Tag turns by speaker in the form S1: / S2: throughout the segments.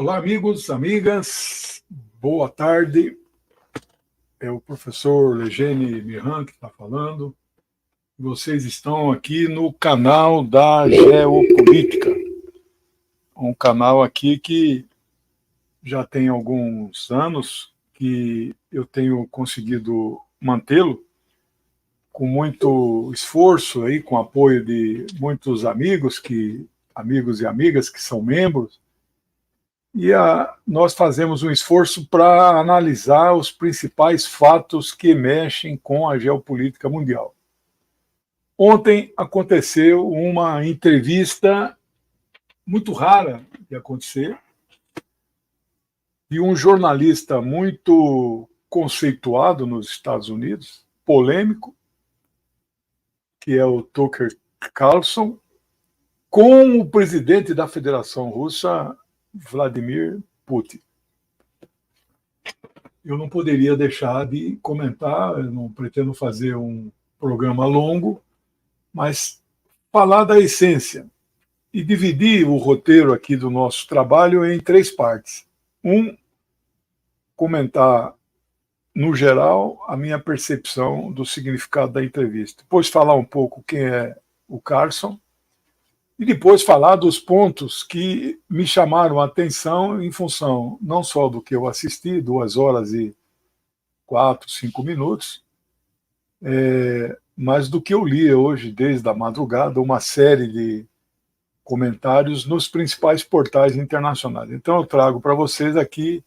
S1: Olá, amigos, amigas, boa tarde. É o professor Legene Mirran que está falando. Vocês estão aqui no canal da Geopolítica, um canal aqui que já tem alguns anos que eu tenho conseguido mantê-lo com muito esforço, aí, com apoio de muitos amigos e amigas que são membros. E nós fazemos um esforço para analisar os principais fatos que mexem com a geopolítica mundial. Ontem aconteceu uma entrevista muito rara de acontecer, de um jornalista muito conceituado nos Estados Unidos, polêmico, que é o Tucker Carlson, com o presidente da Federação Russa, Vladimir Putin. Eu não poderia deixar de comentar, eu não pretendo fazer um programa longo, mas falar da essência e dividir o roteiro aqui do nosso trabalho em três partes. Comentar, no geral, a minha percepção do significado da entrevista. Depois falar um pouco quem é o Carlson, e depois falar dos pontos que me chamaram a atenção em função não só do que eu assisti, 2 horas e 4, 5 minutos, mas do que eu li hoje, desde a madrugada, uma série de comentários nos principais portais internacionais. Então eu trago para vocês aqui,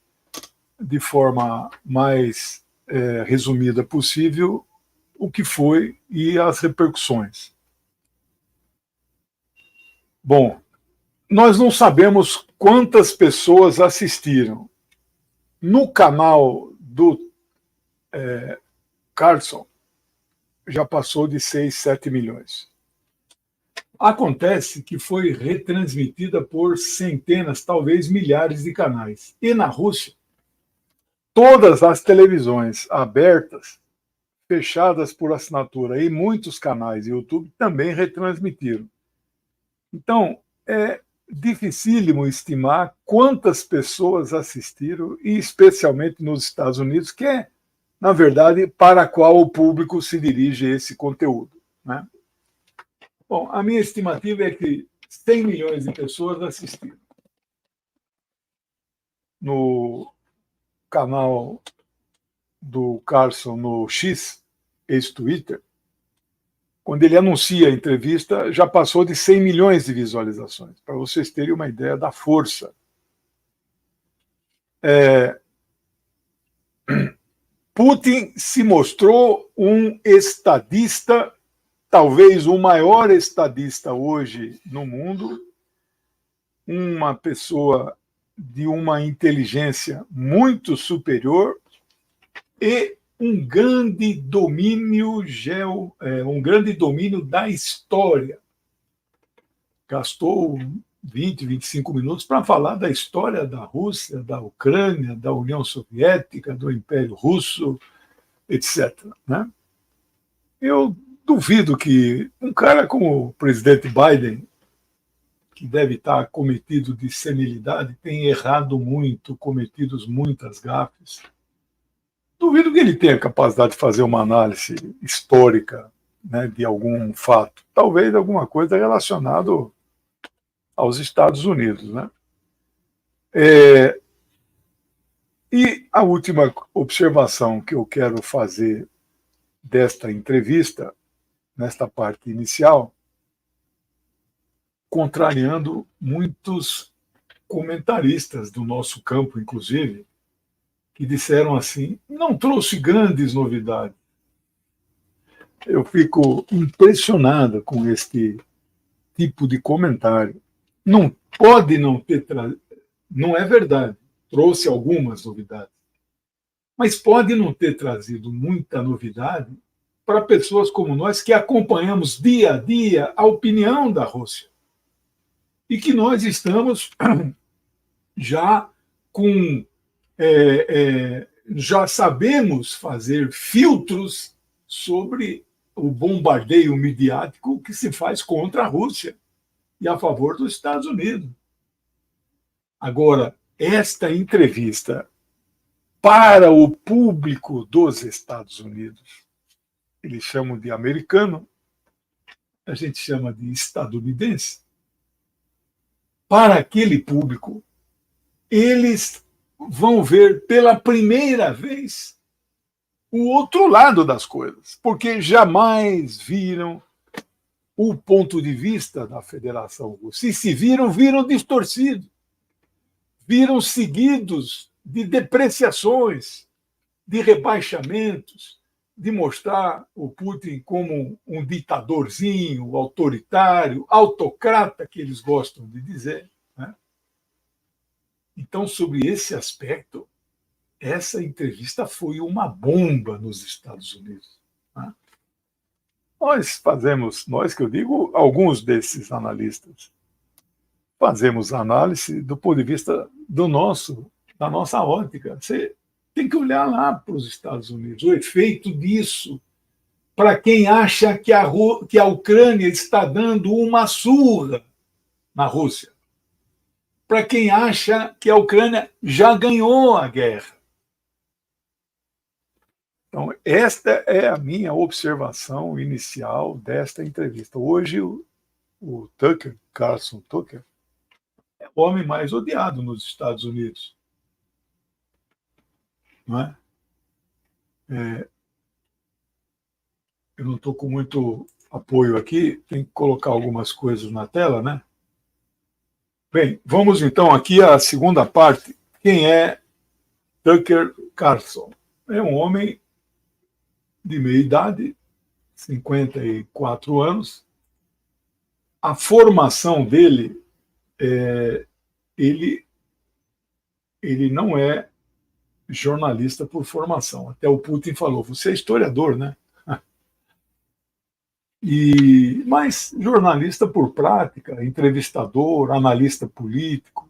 S1: de forma mais resumida possível, o que foi e as repercussões. Bom, nós não sabemos quantas pessoas assistiram. No canal do Carlson, já passou de 6, 7 milhões. Acontece que foi retransmitida por centenas, talvez milhares de canais. E na Rússia, todas as televisões abertas, fechadas por assinatura, e muitos canais de YouTube também retransmitiram. Então, é dificílimo estimar quantas pessoas assistiram, e especialmente nos Estados Unidos, que é, na verdade, para a qual o público se dirige esse conteúdo, né? Bom, a minha estimativa é que 100 milhões de pessoas assistiram. No canal do Carlson no X, ex-Twitter, quando ele anuncia a entrevista, já passou de 100 milhões de visualizações, para vocês terem uma ideia da força. Putin se mostrou um estadista, talvez o maior estadista hoje no mundo, uma pessoa de uma inteligência muito superior e um grande domínio da história. Gastou 20, 25 minutos para falar da história da Rússia, da Ucrânia, da União Soviética, do Império Russo, etc., né? Eu duvido que um cara como o presidente Biden, que deve estar cometido de senilidade, tenha errado muito, cometido muitas gafes. Duvido que ele tenha capacidade de fazer uma análise histórica, né, de algum fato. Talvez alguma coisa relacionada aos Estados Unidos, né? E a última observação que eu quero fazer desta entrevista, nesta parte inicial, contrariando muitos comentaristas do nosso campo, inclusive, que disseram assim, não trouxe grandes novidades. Eu fico impressionado com este tipo de comentário. Não pode não ter trazido, não é verdade, trouxe algumas novidades, mas pode não ter trazido muita novidade para pessoas como nós que acompanhamos dia a dia a opinião da Rússia e que nós estamos já com já sabemos fazer filtros sobre o bombardeio midiático que se faz contra a Rússia e a favor dos Estados Unidos. Agora, esta entrevista para o público dos Estados Unidos, eles chamam de americano, a gente chama de estadunidense, para aquele público, eles vão ver pela primeira vez o outro lado das coisas, porque jamais viram o ponto de vista da Federação Russa. E se viram, viram distorcido, viram seguidos de depreciações, de rebaixamentos, de mostrar o Putin como um ditadorzinho, autoritário, autocrata, que eles gostam de dizer. Né? Então, sobre esse aspecto, essa entrevista foi uma bomba nos Estados Unidos. Né? Nós que eu digo, alguns desses analistas, fazemos análise do ponto de vista da nossa ótica. Você tem que olhar lá para os Estados Unidos, o efeito disso, para quem acha que a Ucrânia está dando uma surra na Rússia, para quem acha que a Ucrânia já ganhou a guerra. Então, esta é a minha observação inicial desta entrevista. Hoje, o Tucker, Carlson Tucker, é o homem mais odiado nos Estados Unidos. Não é? Eu não estou com muito apoio aqui, tem que colocar algumas coisas na tela, né? Bem, vamos então aqui à segunda parte. Quem é Tucker Carlson? É um homem de meia idade, 54 anos. A formação dele, ele não é jornalista por formação. Até o Putin falou, você é historiador, né? Mas jornalista por prática, entrevistador, analista político,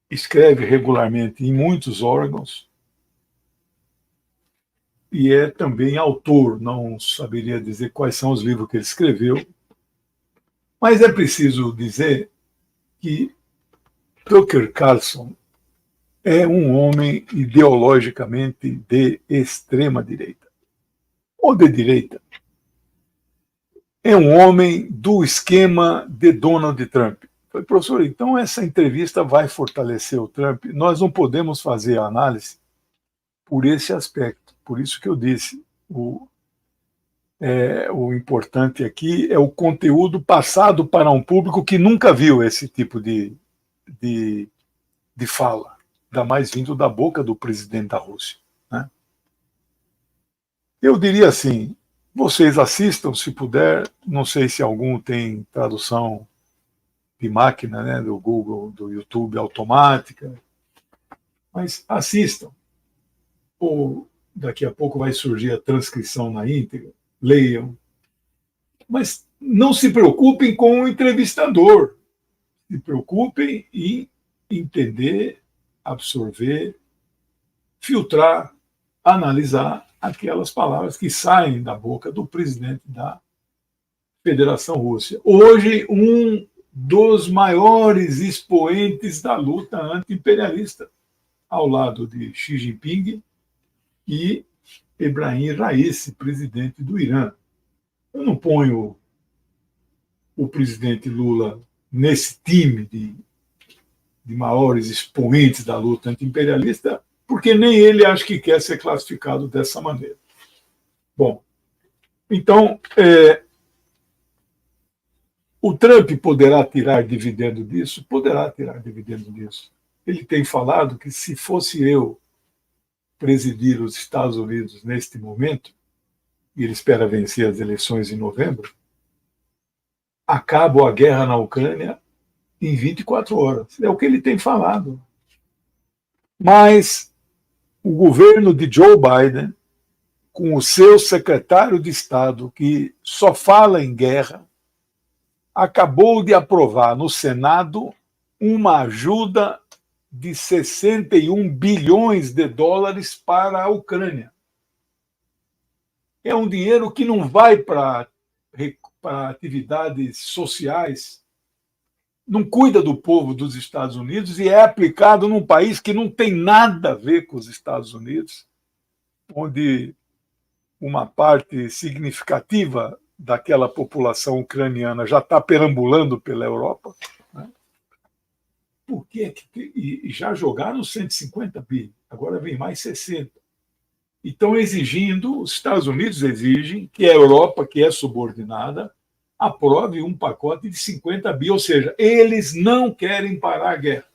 S1: escreve regularmente em muitos órgãos e é também autor, não saberia dizer quais são os livros que ele escreveu, mas é preciso dizer que Tucker Carlson é um homem ideologicamente de extrema direita, ou de direita. É um homem do esquema de Donald Trump. Falei, professor, então essa entrevista vai fortalecer o Trump? Nós não podemos fazer a análise por esse aspecto. Por isso que eu disse, o importante aqui é o conteúdo passado para um público que nunca viu esse tipo de fala, ainda mais vindo da boca do presidente da Rússia. Né? Eu diria assim, vocês assistam, se puder, não sei se algum tem tradução de máquina, né, do Google, do YouTube automática, mas assistam. Ou daqui a pouco vai surgir a transcrição na íntegra, leiam. Mas não se preocupem com o entrevistador, se preocupem em entender, absorver, filtrar, analisar aquelas palavras que saem da boca do presidente da Federação Russa. Hoje, um dos maiores expoentes da luta anti-imperialista, ao lado de Xi Jinping e Ebrahim Raisi, presidente do Irã. Eu não ponho o presidente Lula nesse time de maiores expoentes da luta anti-imperialista, porque nem ele acha que quer ser classificado dessa maneira. Bom, então, o Trump poderá tirar dividendo disso? Poderá tirar dividendo disso. Ele tem falado que se fosse eu presidir os Estados Unidos neste momento, e ele espera vencer as eleições em novembro, acabo a guerra na Ucrânia em 24 horas. É o que ele tem falado. Mas o governo de Joe Biden, com o seu secretário de Estado, que só fala em guerra, acabou de aprovar no Senado uma ajuda de 61 bilhões de dólares para a Ucrânia. É um dinheiro que não vai para atividades sociais, não cuida do povo dos Estados Unidos e é aplicado num país que não tem nada a ver com os Estados Unidos, onde uma parte significativa daquela população ucraniana já está perambulando pela Europa. Né? Por que? E já jogaram 150 bi, agora vem mais 60. E estão exigindo, os Estados Unidos exigem que a Europa, que é subordinada, aprove um pacote de 50 bi, ou seja, eles não querem parar a guerra.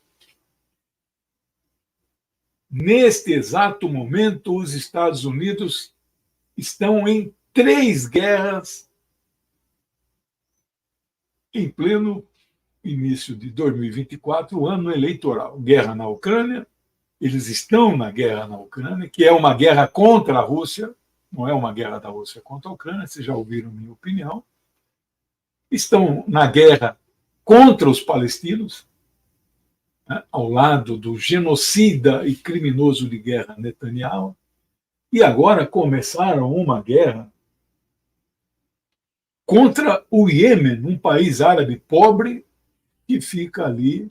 S1: Neste exato momento, os Estados Unidos estão em 3 guerras em pleno início de 2024, ano eleitoral. Guerra na Ucrânia, eles estão na guerra na Ucrânia, que é uma guerra contra a Rússia, não é uma guerra da Rússia contra a Ucrânia, vocês já ouviram minha opinião. Estão na guerra contra os palestinos, né, ao lado do genocida e criminoso de guerra Netanyahu, e agora começaram uma guerra contra o Iêmen, um país árabe pobre que fica ali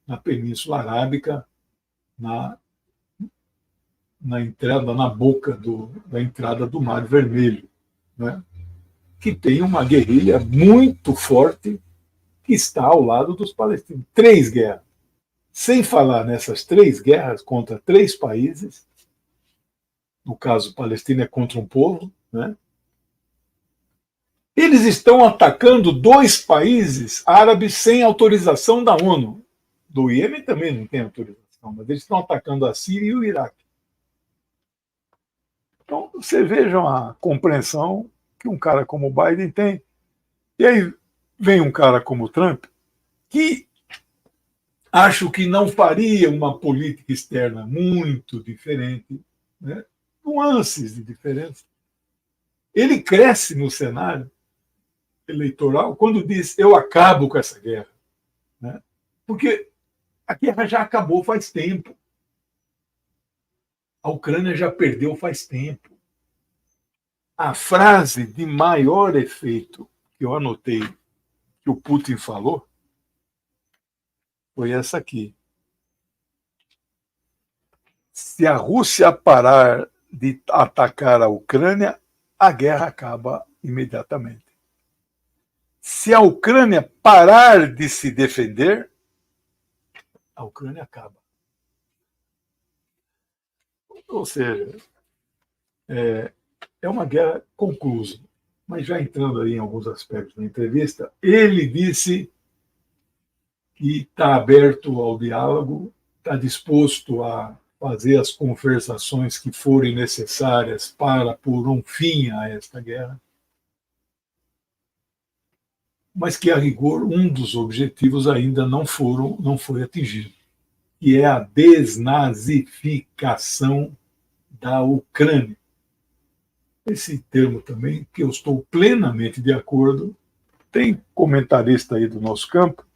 S1: na Península Arábica, na entrada, na boca da entrada do Mar Vermelho, né? Que tem uma guerrilha muito forte que está ao lado dos palestinos. 3 guerras. Sem falar nessas 3 guerras contra 3 países, no caso, Palestina é contra um povo, né? Eles estão atacando 2 países árabes sem autorização da ONU. Do Iêmen também não tem autorização, mas eles estão atacando a Síria e o Iraque. Então, você veja a compreensão que um cara como o Biden tem. E aí vem um cara como o Trump, que acho que não faria uma política externa muito diferente, né? Nuances de diferença. Ele cresce no cenário eleitoral quando diz: eu acabo com essa guerra, né? Porque a guerra já acabou faz tempo. A Ucrânia já perdeu faz tempo. A frase de maior efeito que eu anotei que o Putin falou foi essa aqui: se a Rússia parar de atacar a Ucrânia, a guerra acaba imediatamente. Se a Ucrânia parar de se defender, a Ucrânia acaba. Ou seja, é uma guerra conclusa. Mas já entrando aí em alguns aspectos da entrevista, ele disse que está aberto ao diálogo, está disposto a fazer as conversações que forem necessárias para pôr um fim a esta guerra, mas que, a rigor, um dos objetivos ainda não foi atingido, que é a desnazificação da Ucrânia. Esse termo também, que eu estou plenamente de acordo, tem comentarista aí do nosso campo.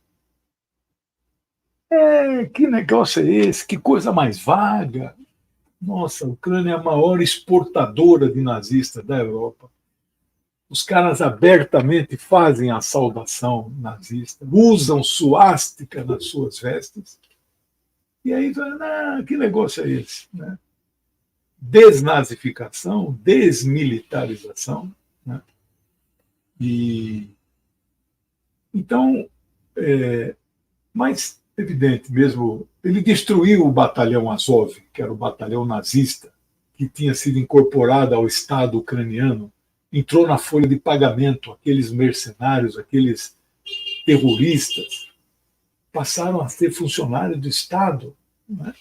S1: Que negócio é esse? Que coisa mais vaga. Nossa, a Ucrânia é a maior exportadora de nazistas da Europa. Os caras abertamente fazem a saudação nazista, usam suástica nas suas vestes. E aí, que negócio é esse? Né? Desnazificação, desmilitarização. Né? E então, mas evidente mesmo, ele destruiu o batalhão Azov, que era o batalhão nazista, que tinha sido incorporado ao Estado ucraniano, entrou na folha de pagamento, aqueles mercenários, aqueles terroristas, passaram a ser funcionários do Estado. Né?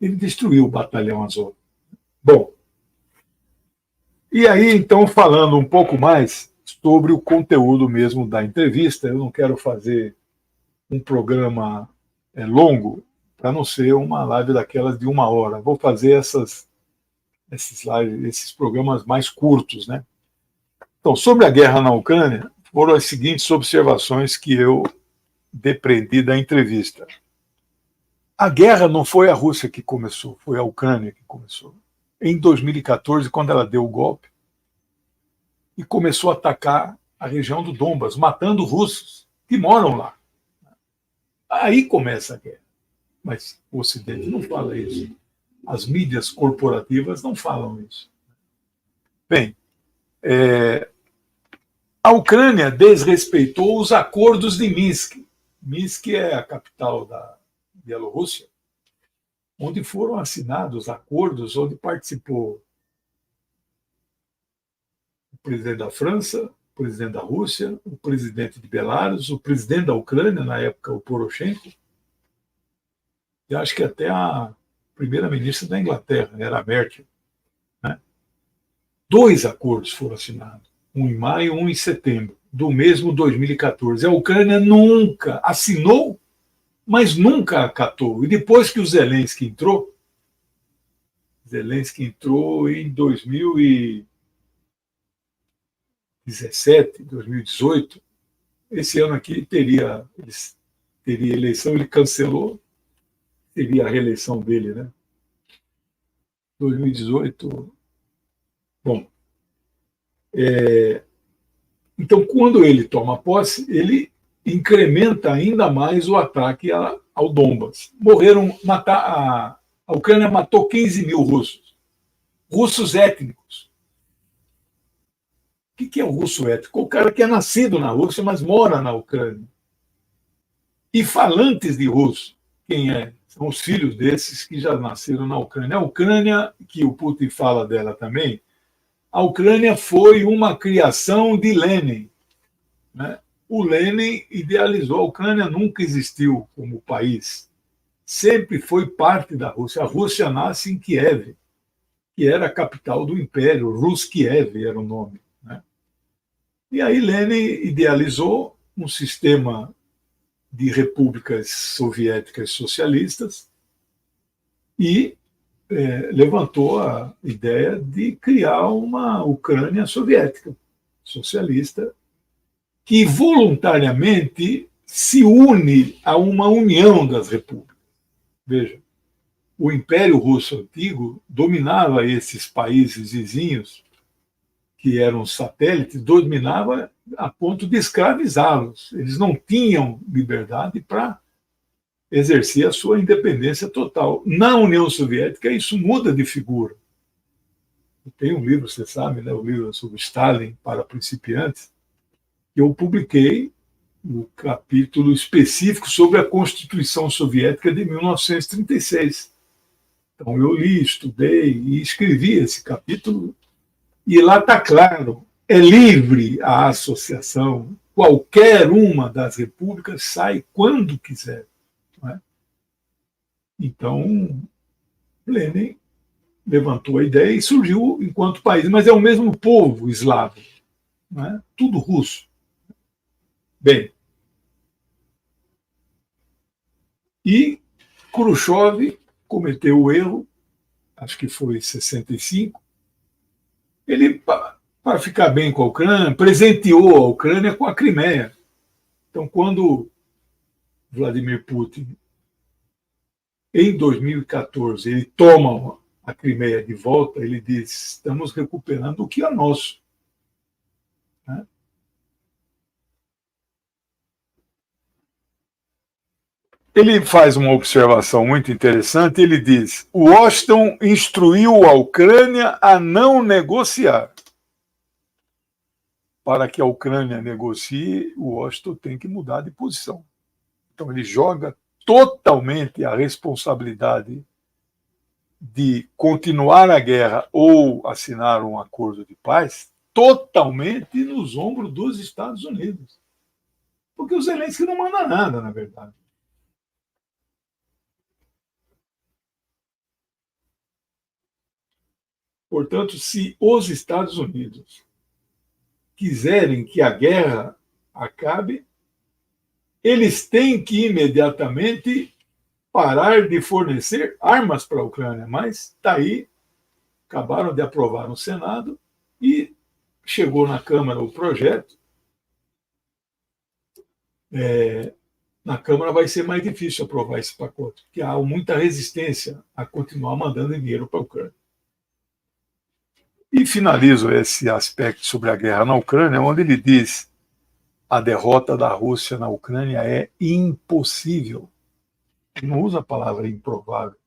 S1: Ele destruiu o batalhão Azov. Bom, e aí, então, falando um pouco mais sobre o conteúdo mesmo da entrevista, eu não quero fazer um programa longo, para não ser uma live daquelas de 1 hora. Vou fazer esses programas mais curtos, né? Então, sobre a guerra na Ucrânia, foram as seguintes observações que eu depreendi da entrevista. A guerra não foi a Rússia que começou, foi a Ucrânia que começou. Em 2014, quando ela deu o golpe, e começou a atacar a região do Donbas, matando russos que moram lá. Aí começa a guerra. Mas o Ocidente não fala isso. As mídias corporativas não falam isso. Bem, a Ucrânia desrespeitou os acordos de Minsk. Minsk é a capital da Bielorrússia, onde foram assinados acordos onde participou o presidente da França, o presidente da Rússia, o presidente de Belarus, o presidente da Ucrânia, na época o Poroshenko, e acho que até a primeira-ministra da Inglaterra, era a Merkel. Né? 2 acordos foram assinados, um em maio e um em setembro, do mesmo 2014. A Ucrânia nunca assinou, mas nunca acatou. E depois que o Zelensky entrou em 2017, 2018, esse ano aqui teria eleição, ele cancelou, teria a reeleição dele, né? 2018. Bom, então, quando ele toma posse, ele incrementa ainda mais o ataque ao Donbas. A Ucrânia matou 15 mil russos étnicos. O que é o russo étnico? O cara que é nascido na Rússia, mas mora na Ucrânia. E falantes de russo, quem é? São os filhos desses que já nasceram na Ucrânia. A Ucrânia, que o Putin fala dela também, a Ucrânia foi uma criação de Lenin. Né? O Lenin idealizou. A Ucrânia nunca existiu como país. Sempre foi parte da Rússia. A Rússia nasce em Kiev, que era a capital do Império. Rus-Kiev era o nome. Né? E aí Lenin idealizou um sistema de repúblicas soviéticas socialistas e levantou a ideia de criar uma Ucrânia soviética, socialista, que voluntariamente se une a uma união das repúblicas. Veja, o Império Russo Antigo dominava esses países vizinhos, que eram satélites, dominava a ponto de escravizá-los. Eles não tinham liberdade para exercer a sua independência total. Na União Soviética, isso muda de figura. Tem um livro, você sabe, né, o livro sobre Stalin para principiantes, que eu publiquei um capítulo específico sobre a Constituição Soviética de 1936. Então, eu li, estudei e escrevi esse capítulo, e lá está claro, é livre a associação, qualquer uma das repúblicas sai quando quiser. Não é? Então, Lenin levantou a ideia e surgiu enquanto país, mas é o mesmo povo eslavo, não é? Tudo russo. Bem, e Khrushchev cometeu o erro, acho que foi em 65, ele, para ficar bem com a Ucrânia, presenteou a Ucrânia com a Crimeia. Então, quando Vladimir Putin, em 2014, ele toma a Crimeia de volta, ele diz: estamos recuperando o que é nosso. Né? Ele faz uma observação muito interessante, ele diz: Washington instruiu a Ucrânia a não negociar. Para que a Ucrânia negocie, o Washington tem que mudar de posição. Então ele joga totalmente a responsabilidade de continuar a guerra ou assinar um acordo de paz totalmente nos ombros dos Estados Unidos. Porque o Zelensky não manda nada, na verdade. Portanto, se os Estados Unidos quiserem que a guerra acabe, eles têm que imediatamente parar de fornecer armas para a Ucrânia. Mas está aí, acabaram de aprovar no Senado e chegou na Câmara o projeto. Na Câmara vai ser mais difícil aprovar esse pacote, porque há muita resistência a continuar mandando dinheiro para a Ucrânia. E finalizo esse aspecto sobre a guerra na Ucrânia, onde ele diz: a derrota da Rússia na Ucrânia é impossível. Ele não usa a palavra improvável.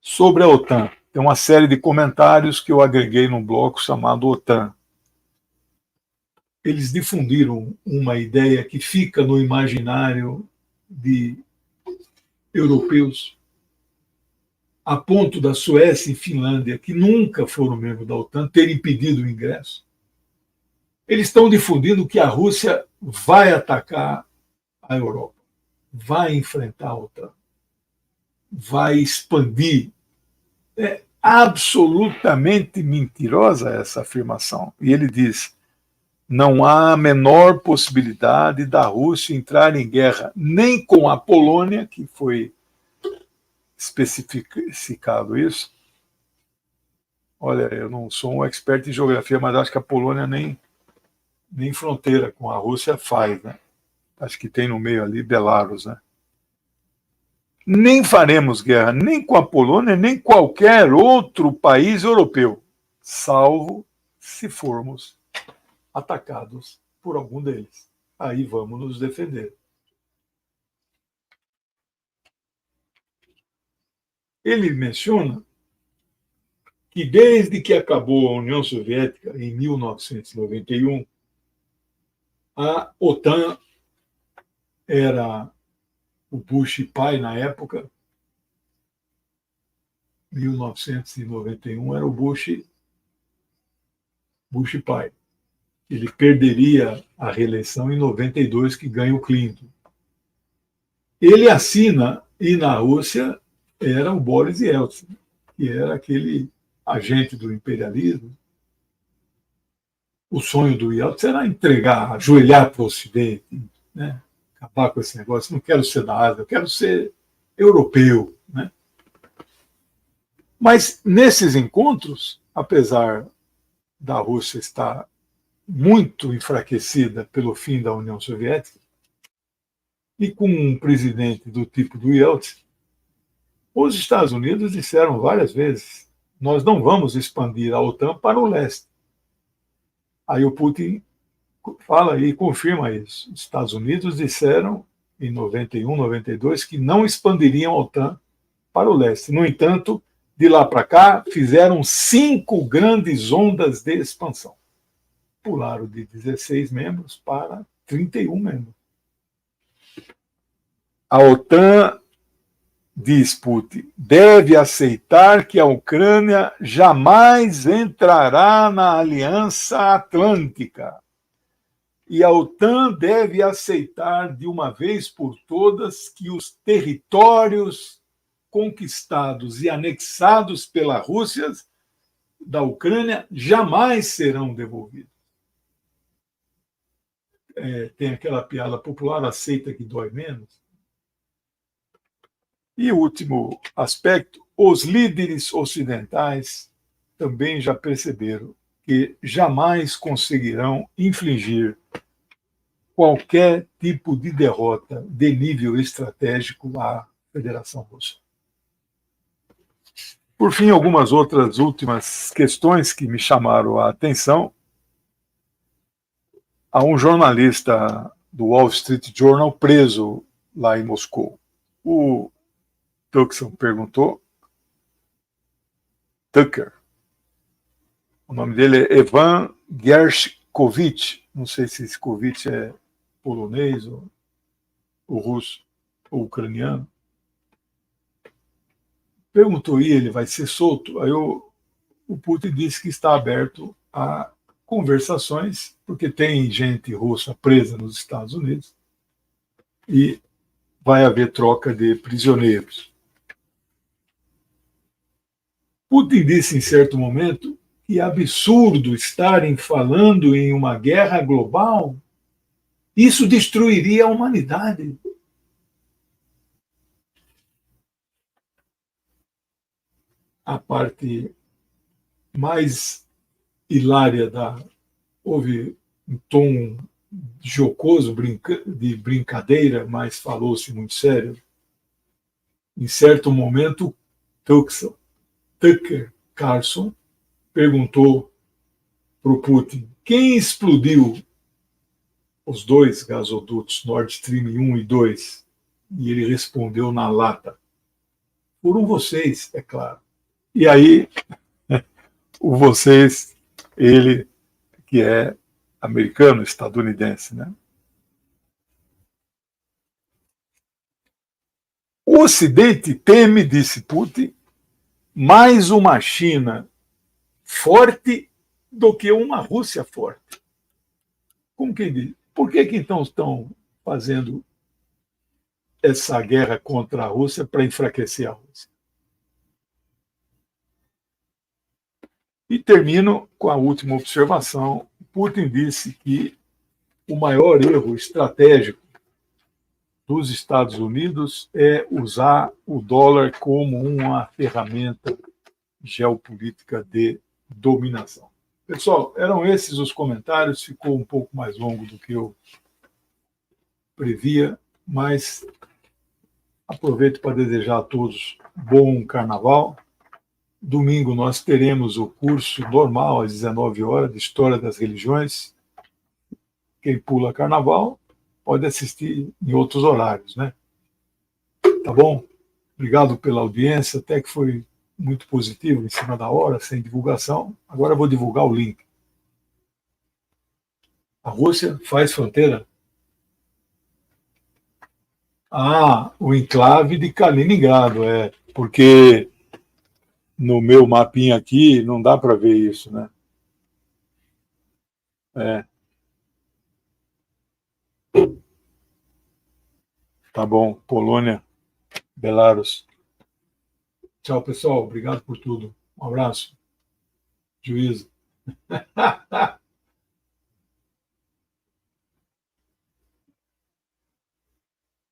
S1: Sobre a OTAN, tem uma série de comentários que eu agreguei num bloco chamado OTAN. Eles difundiram uma ideia que fica no imaginário de europeus, a ponto da Suécia e Finlândia, que nunca foram membros da OTAN, terem pedido o ingresso. Eles estão difundindo que a Rússia vai atacar a Europa, vai enfrentar a OTAN, vai expandir. É absolutamente mentirosa essa afirmação. E ele diz: não há a menor possibilidade da Rússia entrar em guerra nem com a Polônia, que foi especificado isso. Olha, eu não sou um expert em geografia, mas acho que a Polônia nem fronteira com a Rússia faz, né? Acho que tem no meio ali Belarus, né? Nem faremos guerra nem com a Polônia, nem qualquer outro país europeu, salvo se formos atacados por algum deles. Aí vamos nos defender. Ele menciona que desde que acabou a União Soviética, em 1991, a OTAN era o Bush pai na época, 1991 era o Bush pai. Ele perderia a reeleição em 92, que ganha o Clinton. Ele assina, e na Rússia era o Boris Yeltsin, que era aquele agente do imperialismo. O sonho do Yeltsin era entregar, ajoelhar para o Ocidente, né? Acabar com esse negócio. Não quero ser da Ásia, eu quero ser europeu, né? Mas nesses encontros, apesar da Rússia estar muito enfraquecida pelo fim da União Soviética, e com um presidente do tipo do Yeltsin, os Estados Unidos disseram várias vezes: nós não vamos expandir a OTAN para o leste. Aí o Putin fala e confirma isso. Os Estados Unidos disseram em 91, 92 que não expandiriam a OTAN para o leste. No entanto, de lá para cá, fizeram 5 grandes ondas de expansão. Pularam de 16 membros para 31 membros. A OTAN, diz Putin, deve aceitar que a Ucrânia jamais entrará na Aliança Atlântica. E a OTAN deve aceitar de uma vez por todas que os territórios conquistados e anexados pela Rússia da Ucrânia jamais serão devolvidos. Tem aquela piada popular: aceita que dói menos. E o último aspecto: os líderes ocidentais também já perceberam que jamais conseguirão infligir qualquer tipo de derrota de nível estratégico à Federação Russa. Por fim, algumas outras últimas questões que me chamaram a atenção. Há um jornalista do Wall Street Journal preso lá em Moscou. O Tucker. O nome dele é Evan Gershkovich. Não sei se esse Kovich é polonês, ou russo, ou ucraniano. Perguntou: e ele vai ser solto? Aí o Putin disse que está aberto a conversações, porque tem gente russa presa nos Estados Unidos e vai haver troca de prisioneiros. Putin disse em certo momento que é absurdo estarem falando em uma guerra global. Isso destruiria a humanidade. A parte mais hilária houve um tom jocoso, de brincadeira, mas falou-se muito sério. Em certo momento, Tucker Carlson perguntou para o Putin: quem explodiu os dois gasodutos Nord Stream 1 e 2, e ele respondeu na lata: foram vocês, é claro. E aí, o vocês, ele que é americano, estadunidense, né? O Ocidente teme, disse Putin, mais uma China forte do que uma Rússia forte. Como quem diz? Por que então estão fazendo essa guerra contra a Rússia para enfraquecer a Rússia? E termino com a última observação. Putin disse que o maior erro estratégico dos Estados Unidos é usar o dólar como uma ferramenta geopolítica de dominação. Pessoal, eram esses os comentários. Ficou um pouco mais longo do que eu previa, mas aproveito para desejar a todos bom carnaval. Domingo nós teremos o curso normal às 19 horas de História das Religiões. Quem pula carnaval pode assistir em outros horários, né? Tá bom? Obrigado pela audiência, até que foi muito positivo, em cima da hora, sem divulgação. Agora eu vou divulgar o link. A Rússia faz fronteira? Ah, o enclave de Kaliningrado, porque no meu mapinha aqui não dá para ver isso, né? Tá bom, Polônia, Belarus. Tchau, pessoal. Obrigado por tudo. Um abraço. Juízo.